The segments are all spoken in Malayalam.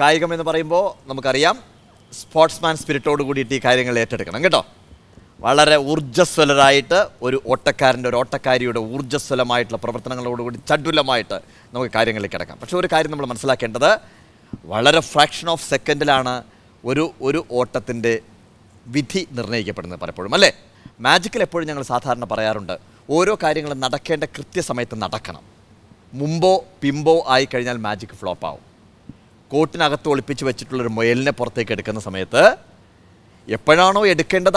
കായികം എന്ന് പറയുമ്പോൾ നമുക്കറിയാം സ്പോർട്സ്മാൻ സ്പിരിറ്റോട് കൂടിയിട്ട് ഈ കാര്യങ്ങൾ ഏറ്റെടുക്കണം കേട്ടോ. വളരെ ഊർജ്ജസ്വലരായിട്ട് ഒരു ഓട്ടക്കാരൻ്റെ ഒരു ഓട്ടക്കാരിയുടെ ഊർജ്ജസ്വലമായിട്ടുള്ള പ്രവർത്തനങ്ങളോടുകൂടി ചടുലമായിട്ട് നമുക്ക് കാര്യങ്ങളിൽ കിടക്കാം. പക്ഷേ ഒരു കാര്യം നമ്മൾ മനസ്സിലാക്കേണ്ടത് വളരെ ഫ്രാക്ഷൻ ഓഫ് സെക്കൻഡിലാണ് ഒരു ഓട്ടത്തിൻ്റെ വിധി നിർണ്ണയിക്കപ്പെടുന്നത് പലപ്പോഴും അല്ലേ. മാജിക്കിൽ എപ്പോഴും ഞങ്ങൾ സാധാരണ പറയാറുണ്ട് ഓരോ കാര്യങ്ങളും നടക്കേണ്ട കൃത്യസമയത്ത് നടക്കണം. മുമ്പോ പിമ്പോ ആയിക്കഴിഞ്ഞാൽ മാജിക് ഫ്ലോപ്പ് ആവും. കോട്ടിനകത്ത് ഒളിപ്പിച്ച് വെച്ചിട്ടുള്ളൊരു മുയലിനെ പുറത്തേക്ക് എടുക്കുന്ന സമയത്ത് എപ്പോഴാണോ എടുക്കേണ്ട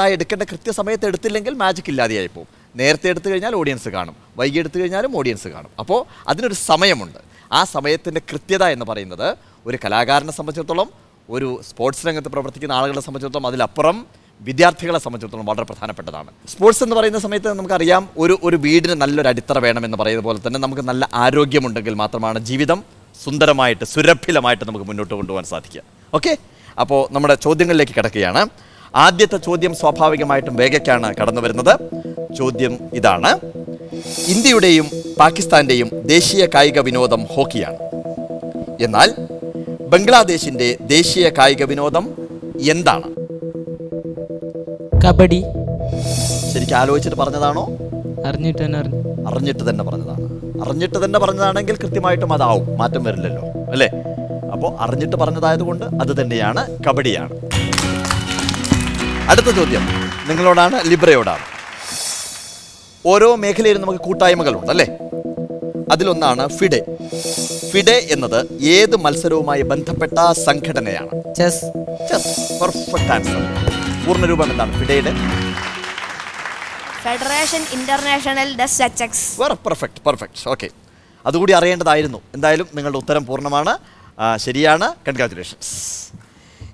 കൃത്യസമയത്ത് എടുത്തില്ലെങ്കിൽ മാജിക് ഇല്ലാതെയായി പോകും. നേരത്തെ എടുത്തു കഴിഞ്ഞാൽ ഓഡിയൻസ് കാണും, വൈകി എടുത്തു കഴിഞ്ഞാലും ഓഡിയൻസ് കാണും. അപ്പോൾ അതിനൊരു സമയമുണ്ട്. ആ സമയത്തിൻ്റെ കൃത്യത എന്ന് പറയുന്നത് ഒരു കലാകാരനെ സംബന്ധിച്ചിടത്തോളം, ഒരു സ്പോർട്സ് രംഗത്ത് പ്രവർത്തിക്കുന്ന ആളുകളെ സംബന്ധിച്ചിടത്തോളം, അതിലപ്പുറം വിദ്യാർത്ഥികളെ സംബന്ധിച്ചിടത്തോളം വളരെ പ്രധാനപ്പെട്ടതാണ്. സ്പോർട്സ് എന്ന് പറയുന്ന സമയത്ത് നമുക്കറിയാം ഒരു വീടിന് നല്ലൊരു അടിത്തറ വേണമെന്ന് പറയുന്നത് പോലെ തന്നെ നമുക്ക് നല്ല ആരോഗ്യമുണ്ടെങ്കിൽ മാത്രമാണ് ജീവിതം സുന്ദരമായിട്ട് സുരഭിലമായിട്ട് നമുക്ക് മുന്നോട്ട് കൊണ്ടുപോകാൻ സാധിക്കുക. ഓക്കെ, അപ്പോൾ നമ്മുടെ ചോദ്യങ്ങളിലേക്ക് കിടക്കുകയാണ്. ആദ്യത്തെ ചോദ്യം സ്വാഭാവികമായിട്ടും വേഗയ്ക്കാണ് കടന്നു വരുന്നത്. ചോദ്യം ഇതാണ്: ഇന്ത്യയുടെയും പാകിസ്ഥാൻ്റെയും ദേശീയ കായിക വിനോദം ഹോക്കിയാണ്. എന്നാൽ ബംഗ്ലാദേശിൻ്റെ ദേശീയ കായിക വിനോദം എന്താണ്? കബഡി. ശരിക്കും ആലോചിച്ചിട്ട് പറഞ്ഞതാണോ അറിഞ്ഞിട്ട് തന്നെ പറഞ്ഞതാണ്? അറിഞ്ഞിട്ട് തന്നെ പറഞ്ഞതാണെങ്കിൽ കൃത്യമായിട്ടും അതാവും, മാറ്റം വരില്ലല്ലോ അല്ലേ. അപ്പോൾ അറിഞ്ഞിട്ട് പറഞ്ഞതായതുകൊണ്ട് അത് തന്നെയാണ്, കബഡിയാണ്. അടുത്ത ചോദ്യം നിങ്ങളോടാണ്, ലിബ്രയോടാണ്. ഓരോ മേഖലയിലും നമുക്ക് കൂട്ടായ്മകളുണ്ട് അല്ലേ. അതിലൊന്നാണ് ഫിഡെ. ഫിഡെ എന്നത് ഏത് മത്സരവുമായി ബന്ധപ്പെട്ട സംഘടനയാണ്? ചെസ്. Perfect answer. പൂർണ്ണരൂപം എന്താണ് ഫിഡെയുടെ? Federation Internationale des Echecs. Perfect. Okay, അതുകൂടി അറിയേണ്ടതായിരുന്നു. എന്തായാലും നിങ്ങളുടെ ഉത്തരം പൂർണ്ണമാണ്, ശരിയാണ്. കൺഗ്രാറ്റുലേഷൻസ്.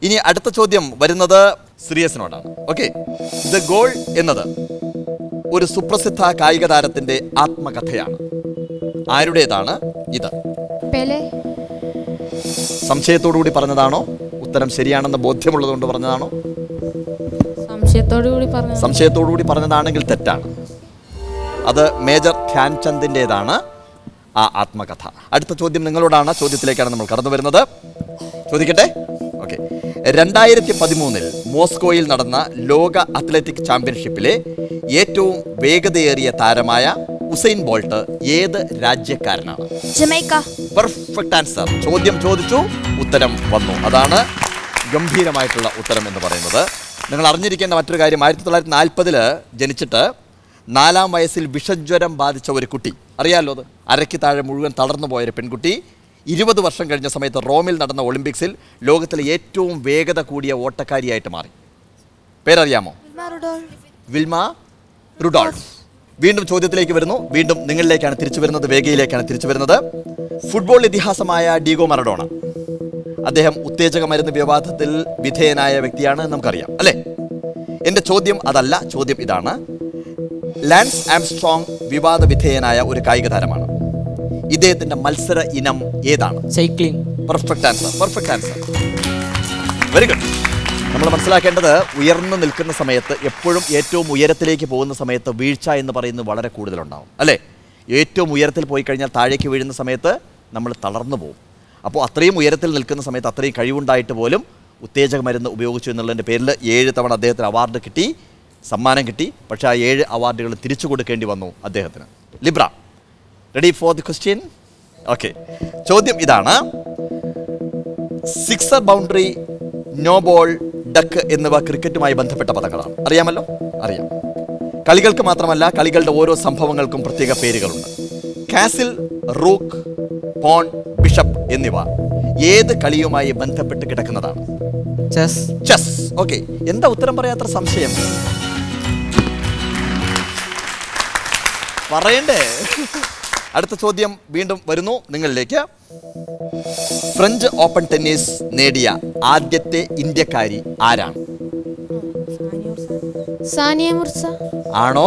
ഇനി അടുത്ത ചോദ്യം വരുന്നത് സിറിയസിനോടാണ്. ഓക്കെ, ദ ഗോൾ എന്നത് ഒരു സുപ്രസിദ്ധ കായിക താരത്തിന്റെ ആത്മകഥയാണ്. ആരുടേതാണ് ഇത്? പെലെ. സംശയത്തോടുകൂടി പറഞ്ഞതാണോ? ഉത്തരം ശരിയാണെന്ന് ബോധ്യമുള്ളതുകൊണ്ട് പറഞ്ഞതാണോ? സംശയത്തോടുകൂടി പറഞ്ഞതാണെങ്കിൽ തെറ്റാണ്. അത് മേജർ ധ്യാൻചന്ദിൻ്റെതാണ് ആ ആത്മകഥ. അടുത്ത ചോദ്യം നിങ്ങളോടാണ്. ചോദ്യത്തിലേക്കാണ് നമ്മൾ കടന്നു വരുന്നത്. ചോദിക്കട്ടെ? ഓക്കെ. 2013 മോസ്കോയിൽ നടന്ന ലോക അത്ലറ്റിക് ചാമ്പ്യൻഷിപ്പിലെ ഏറ്റവും വേഗതയേറിയ താരമായ ഉസൈൻ ബോൾട്ട് ഏത് രാജ്യക്കാരനാണ്? ജമൈക്ക. Perfect answer. ചോദ്യം ചോദിച്ചു, ഉത്തരം വന്നു. അതാണ് ഗംഭീരമായിട്ടുള്ള ഉത്തരം എന്ന് പറയുന്നത്. നിങ്ങൾ അറിഞ്ഞിരിക്കേണ്ട മറ്റൊരു കാര്യം, 1940 ജനിച്ചിട്ട് 4-ാം വയസ്സിൽ വിഷജ്വരം ബാധിച്ച ഒരു കുട്ടി, അറിയാമല്ലോ, അത് അരയ്ക്ക് താഴെ മുഴുവൻ തളർന്നു പോയൊരു പെൺകുട്ടി 20 വർഷം കഴിഞ്ഞ സമയത്ത് റോമിൽ നടന്ന ഒളിമ്പിക്സിൽ ലോകത്തിലെ ഏറ്റവും വേഗത കൂടിയ ഓട്ടക്കാരിയായിട്ട് മാറി. പേരറിയാമോ? Wilma Rudolph. വീണ്ടും ചോദ്യത്തിലേക്ക് വരുന്നു. വീണ്ടും നിങ്ങളിലേക്കാണ് തിരിച്ചു വരുന്നത്, വേഗയിലേക്കാണ് തിരിച്ചു വരുന്നത്. ഫുട്ബോൾ ഇതിഹാസമായ ഡീഗോ മറഡോണ, അദ്ദേഹം ഉത്തേജക മരുന്ന് വിവാദത്തിൽ വിധേയനായ വ്യക്തിയാണ്, നമുക്കറിയാം അല്ലേ. എൻ്റെ ചോദ്യം അതല്ല. ചോദ്യം ഇതാണ്: ലാൻസ് ആംസ്ട്രോങ് വിവാദ വിധേയനായ ഒരു കായിക താരമാണ്. ഇദ്ദേഹത്തിന്റെ മത്സര ഇനം ഏതാണ്? Cycling. Perfect answer. Very good. നമ്മൾ മനസ്സിലാക്കേണ്ടത്, ഉയർന്നു നിൽക്കുന്ന സമയത്ത് എപ്പോഴും ഏറ്റവും ഉയരത്തിലേക്ക് പോകുന്ന സമയത്ത് വീഴ്ച എന്ന് പറയുന്നത് വളരെ കൂടുതലുണ്ടാവും അല്ലേ. ഏറ്റവും ഉയരത്തിൽ പോയി കഴിഞ്ഞാൽ താഴേക്ക് വീഴുന്ന സമയത്ത് നമ്മൾ തളർന്നു പോകും. അപ്പോൾ അത്രയും ഉയരത്തിൽ നിൽക്കുന്ന സമയത്ത് അത്രയും കഴിവുണ്ടായിട്ട് പോലും ഉത്തേജക മരുന്ന് ഉപയോഗിച്ചു എന്നുള്ളതിൻ്റെ പേരിൽ 7 തവണ അദ്ദേഹത്തിന് അവാർഡ് കിട്ടി, സമ്മാനം കിട്ടി. പക്ഷേ ആ 7 അവാർഡുകൾ തിരിച്ചു കൊടുക്കേണ്ടി വന്നു അദ്ദേഹത്തിന്. Libra, ready for the question? Okay, ചോദ്യം ഇതാണ്: sixer, boundary, no ball, duck എന്നിവ ക്രിക്കറ്റുമായി ബന്ധപ്പെട്ട പദങ്ങളാണ്. അറിയാമല്ലോ? അറിയാം. കളികൾക്ക് മാത്രമല്ല, കളികളുടെ ഓരോ സംഭവങ്ങൾക്കും പ്രത്യേക പേരുകളുണ്ട്. കാസിൽ, റൂക്ക്, പോൺ, ബിഷപ്പ് എന്നിവ ഏത് കളിയുമായി ബന്ധപ്പെട്ട് കിടക്കുന്നതാണ്? ചെസ്. ഓക്കെ, എന്താ ഉത്തരം പറയാത്ര സംശയം? പറയണ്ടേ? അടുത്ത ചോദ്യം വീണ്ടും വരുന്നു നിങ്ങളിലേക്ക്. ഫ്രഞ്ച് ഓപ്പൺ ടെന്നീസ് നേടിയ ആദ്യത്തെ ഇന്ത്യക്കാരി ആരാണ്? സാനിയ മിർസ. ആണോ?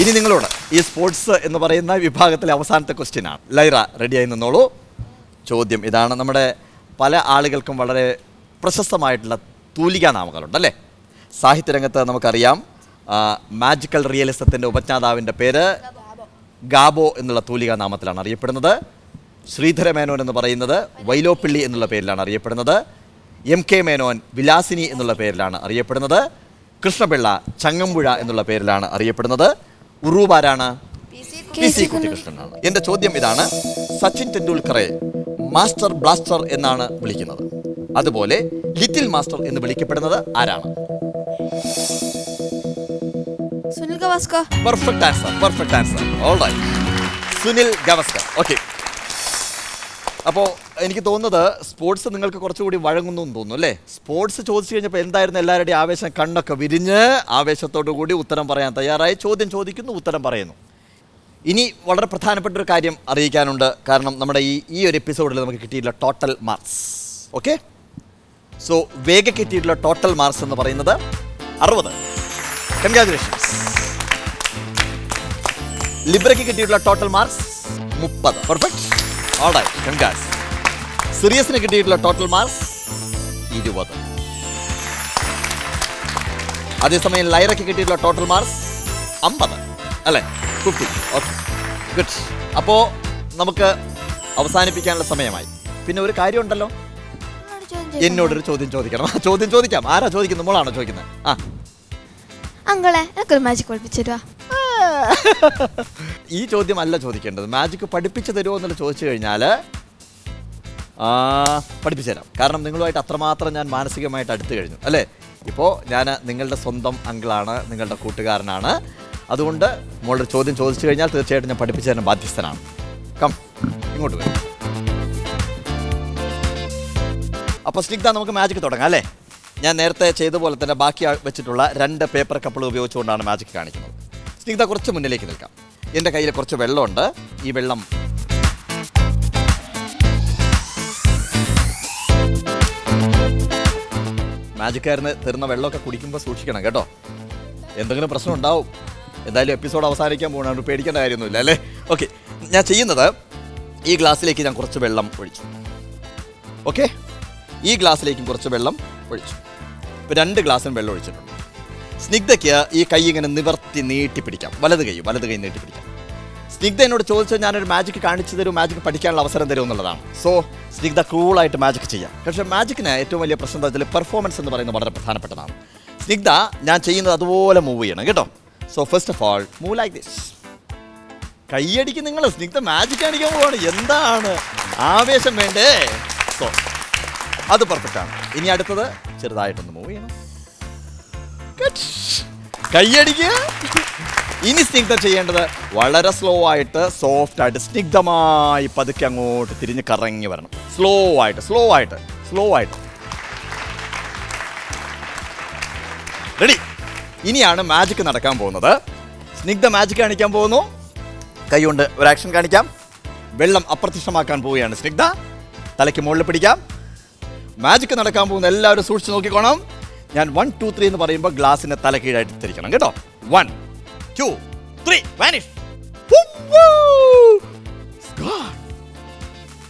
ഇനി നിങ്ങളോട് ഈ സ്പോർട്സ് എന്ന് പറയുന്ന വിഭാഗത്തിലെ അവസാനത്തെ ക്വസ്റ്റ്യൻ ആണ്. ലൈറ, റെഡിയായി നിന്നോളൂ. ചോദ്യം ഇതാണ്. നമ്മുടെ പല ആളുകൾക്കും വളരെ പ്രശസ്തമായിട്ടുള്ള തൂലികാ നാമങ്ങളുണ്ട് അല്ലേ. സാഹിത്യരംഗത്ത് നമുക്കറിയാം മാജിക്കൽ റിയലിസത്തിൻ്റെ ഉപജ്ഞാതാവിൻ്റെ പേര് ഗാബോ എന്നുള്ള തൂലികാ നാമത്തിലാണ് അറിയപ്പെടുന്നത്. ശ്രീധര മേനോൻ എന്ന് പറയുന്നത് വൈലോപ്പിള്ളി എന്നുള്ള പേരിലാണ് അറിയപ്പെടുന്നത്. MK മേനോൻ വിലാസിനി എന്നുള്ള പേരിലാണ് അറിയപ്പെടുന്നത്. കൃഷ്ണപിള്ള ചങ്ങമ്പുഴ എന്നുള്ള പേരിലാണ് അറിയപ്പെടുന്നത്. ഉറൂബാരാണ് PC കുട്ടിക്കൃഷ്ണനാണ്. എൻ്റെ ചോദ്യം ഇതാണ്, സച്ചിൻ ടെണ്ടുൽക്കറെ മാസ്റ്റർ ബ്ലാസ്റ്റർ എന്നാണ് വിളിക്കുന്നത്. അതുപോലെ ലിറ്റിൽ മാസ്റ്റർ എന്ന് വിളിക്കപ്പെടുന്നത് ആരാണ്? Sunil Gavaskar. Perfect answer. Alright, Sunil Gavaskar. Okay, അപ്പോൾ എനിക്ക് തോന്നുന്നത് സ്പോർട്സ് നിങ്ങൾക്ക് കുറച്ചുകൂടി വഴങ്ങുന്നു എന്ന് തോന്നുന്നു അല്ലേ? സ്പോർട്സ് ചോദിച്ചു കഴിഞ്ഞപ്പോൾ എന്തായിരുന്നു എല്ലാവരുടെയും ആവേശം? കണ്ണൊക്കെ വിരിഞ്ഞ് ആവേശത്തോടു കൂടി ഉത്തരം പറയാൻ തയ്യാറായി. ചോദ്യം ചോദിക്കുന്നു, ഉത്തരം പറയുന്നു. ഇനി വളരെ പ്രധാനപ്പെട്ട ഒരു കാര്യം അറിയിക്കാനുണ്ട്. കാരണം നമ്മുടെ ഈ ഒരു എപ്പിസോഡിൽ നമുക്ക് കിട്ടിയിട്ടുള്ള ടോട്ടൽ മാർക്സ്. ഓക്കെ, സോ വേഗ കിട്ടിയിട്ടുള്ള ടോട്ടൽ മാർക്സ് എന്ന് പറയുന്നത് 60. കൺഗ്രാജുലേഷൻസ്. ലിബ്രയ്ക്ക് കിട്ടിയിട്ടുള്ള total marks 30. Perfect. Alright, congrats. സിറിയസിന് കിട്ടിയിട്ടുള്ള ടോട്ടൽ മാർക്സ് 20. അതേസമയം ലൈറയ്ക്ക് കിട്ടിയിട്ടുള്ള ടോട്ടൽ മാർക്സ് 50 അല്ലേ? 50. Okay, good. അപ്പോൾ നമുക്ക് അവസാനിപ്പിക്കാനുള്ള സമയമായി. പിന്നെ ഒരു കാര്യമുണ്ടല്ലോ, എന്നോടൊരു ചോദ്യം ചോദിക്കണം. ചോദ്യം ചോദിക്കാം. ആരാ ചോദിക്കുന്നത്? മോളാണോ ചോദിക്കുന്നത്? അങ്കളെ എനിക്കൊരു മാജിക് പഠിപ്പിച്ചു തരുവാ. ഈ ചോദ്യം അല്ല ചോദിക്കേണ്ടത്. മാജിക് പഠിപ്പിച്ചു തരുമോ എന്നുള്ള ചോദിച്ചു കഴിഞ്ഞാൽ പഠിപ്പിച്ചു തരാം. കാരണം നിങ്ങളുമായിട്ട് അത്രമാത്രം ഞാൻ മാനസികമായിട്ട് അടുത്ത് കഴിഞ്ഞു അല്ലേ? ഇപ്പോൾ ഞാൻ നിങ്ങളുടെ സ്വന്തം അങ്കിളാണ്, നിങ്ങളുടെ കൂട്ടുകാരനാണ്. അതുകൊണ്ട് മോളൊരു ചോദ്യം ചോദിച്ചു കഴിഞ്ഞാൽ തീർച്ചയായിട്ടും ഞാൻ പഠിപ്പിച്ചു തരാൻ ബാധ്യസ്ഥനാണ്. കം, ഇങ്ങോട്ട് വരും. അപ്പോൾ സ്നിഗ്ധ, നമുക്ക് മാജിക് തുടങ്ങാം അല്ലേ? ഞാൻ നേരത്തെ ചെയ്ത പോലെ തന്നെ ബാക്കി വെച്ചിട്ടുള്ള 2 പേപ്പർ കപ്പിൾ ഉപയോഗിച്ചുകൊണ്ടാണ് മാജിക് കാണിക്കുന്നത്. സ്നിഗ്ധ കുറച്ച് മുന്നിലേക്ക് നിൽക്കാം. എൻ്റെ കയ്യിൽ കുറച്ച് വെള്ളമുണ്ട്. ഈ വെള്ളം മാജിക്കാരന് തരുന്ന വെള്ളമൊക്കെ കുടിക്കുമ്പോൾ സൂക്ഷിക്കണം കേട്ടോ. എന്തെങ്കിലും പ്രശ്നം ഉണ്ടാവും. എന്തായാലും എപ്പിസോഡ് അവസാനിക്കാൻ പോകണം, പേടിക്കേണ്ട കാര്യമൊന്നുമില്ല അല്ലേ? ഓക്കെ, ഞാൻ ചെയ്യുന്നത് ഈ ഗ്ലാസ്സിലേക്ക് ഞാൻ കുറച്ച് വെള്ളം ഒഴിച്ചു. ഓക്കെ, ഈ ഗ്ലാസ്സിലേക്കും കുറച്ച് വെള്ളം ഒഴിച്ചു. ഇപ്പോൾ 2 ഗ്ലാസ്സിന് വെള്ളം ഒഴിച്ചിട്ടുണ്ട്. സ്നിഗ്ധയ്ക്ക് ഈ കൈ ഇങ്ങനെ നിവർത്തി നീട്ടിപ്പിടിക്കാം. വലത് കൈ നീട്ടിപ്പിടിക്കാം. സ്നിഗ്ധ എന്നോട് ചോദിച്ചാൽ ഞാനൊരു മാജിക് കാണിച്ചു തരും, മാജിക് പഠിക്കാനുള്ള അവസരം തരും എന്നുള്ളതാണ്. സോ സ്നിഗ്ധ കൂളായിട്ട് മാജിക് ചെയ്യാം. പക്ഷേ മാജിക്കിന് ഏറ്റവും വലിയ പ്രശ്നം എന്താ വെച്ചാൽ പെർഫോമൻസ് എന്ന് പറയുന്നത് വളരെ പ്രധാനപ്പെട്ടതാണ്. സ്നിഗ്ധ ഞാൻ ചെയ്യുന്നത് അതുപോലെ മൂവ് ചെയ്യണം കേട്ടോ. So first of all move like this. കൈയടിക്ക് നിങ്ങൾ. സ്നിഗ്ധ മാജിക് കാണിക്കാൻ പോവാണ്. എന്താണ് ആവേശം വേണ്ടേ? സോ അത് പെർഫെക്റ്റ് ആണ്. ഇനി അടുത്തത് ചെറുതായിട്ടൊന്ന് മൂവ് ചെയ്യണം. കൈയടിക്ക്. ഇനി സ്നിഗ്ധ ചെയ്യേണ്ടത് വളരെ സ്ലോ ആയിട്ട്, സോഫ്റ്റ് ആയിട്ട്, സ്നിഗ്ധമായി പതുക്കെ അങ്ങോട്ട് തിരിഞ്ഞ് കറങ്ങി വരണം. സ്ലോ ആയിട്ട്. റെഡി? ഇനിയാണ് മാജിക് നടക്കാൻ പോകുന്നത്. സ്നിഗ്ധ മാജിക് കാണിക്കാൻ പോകുന്നു. കൈ കൊണ്ട് ഒരു ആക്ഷൻ കാണിക്കാം. വെള്ളം അപ്രത്യക്ഷമാക്കാൻ പോവുകയാണ് സ്നിഗ്ധ. തലയ്ക്ക് മുകളിൽ പിടിക്കാം. മാജിക് നടക്കാൻ പോകുന്ന എല്ലാവരും സൂക്ഷിച്ച് നോക്കിക്കോണം. ഞാൻ 1 2 3 എന്ന് പറയുമ്പോൾ ഗ്ലാസിനെ തല കീഴായിട്ട് തിരിക്കണം കേട്ടോ. 1 2 3 vanish.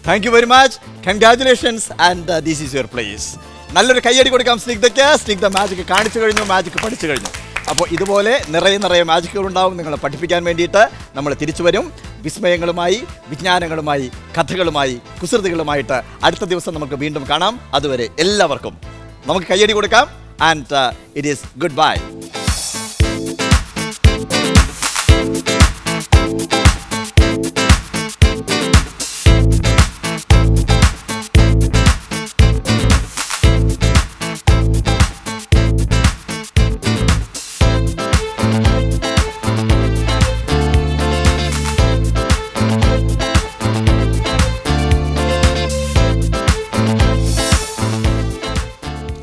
Thank you very much. Congratulations and this is your place. നല്ലൊരു കൈയടി കൊടുക്കാം സ്നിഗ്ധയ്ക്ക്. സ്നിഗ്ധ മാജിക് കാണിച്ചു കഴിഞ്ഞു, മാജിക് പഠിച്ചു കഴിഞ്ഞു. അപ്പോൾ ഇതുപോലെ നിറയെ മാജിക്കുകൾ ഉണ്ടാവും നിങ്ങളെ പഠിപ്പിക്കാൻ വേണ്ടിയിട്ട്. നമ്മൾ തിരിച്ചു വരും വിസ്മയങ്ങളുമായി, വിജ്ഞാനങ്ങളുമായി, കഥകളുമായി, കുസൃതികളുമായിട്ട്. അടുത്ത ദിവസം നമുക്ക് വീണ്ടും കാണാം. അതുവരെ എല്ലാവർക്കും നമുക്ക് കയ്യടി കൊടുക്കാം. And it is good bye.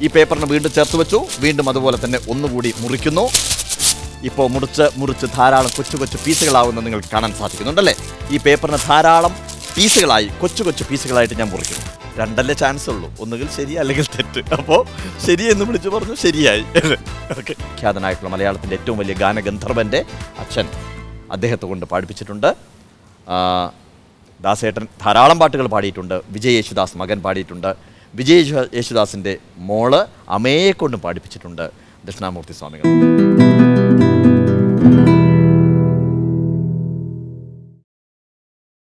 ഈ പേപ്പറിന് വീണ്ടും ചേർത്ത് വെച്ചു. വീണ്ടും അതുപോലെ തന്നെ ഒന്നുകൂടി മുറിക്കുന്നു. ഇപ്പോൾ മുറിച്ച് ധാരാളം കൊച്ചു പീസുകളാവുന്നത് നിങ്ങൾക്ക് കാണാൻ സാധിക്കുന്നുണ്ടല്ലേ? ഈ പേപ്പറിന് ധാരാളം പീസുകളായി, കൊച്ചു പീസുകളായിട്ട് ഞാൻ മുറിക്കുന്നു. 2 ചാൻസ് ഉള്ളൂ, ഒന്നുകിൽ ശരി അല്ലെങ്കിൽ തെറ്റ്. അപ്പോൾ ശരി എന്ന് വിളിച്ചു പറഞ്ഞു, ശരിയായി. ഓക്കെ, ഖ്യാതനായിട്ടുള്ള മലയാളത്തിൻ്റെ ഏറ്റവും വലിയ ഗാനഗന്ധർവൻ്റെ അച്ഛൻ അദ്ദേഹത്തെ കൊണ്ട് പാടിപ്പിച്ചിട്ടുണ്ട്. ദാസേട്ടൻ ധാരാളം പാട്ടുകൾ പാടിയിട്ടുണ്ട്. വിജയ് യേശുദാസ് മകൻ പാടിയിട്ടുണ്ട്. വിജയ് യേശുദാസിൻ്റെ മോള് അമ്മയെ കൊണ്ടും പാടിപ്പിച്ചിട്ടുണ്ട്. ദക്ഷിണാമൂർത്തി സ്വാമികൾ.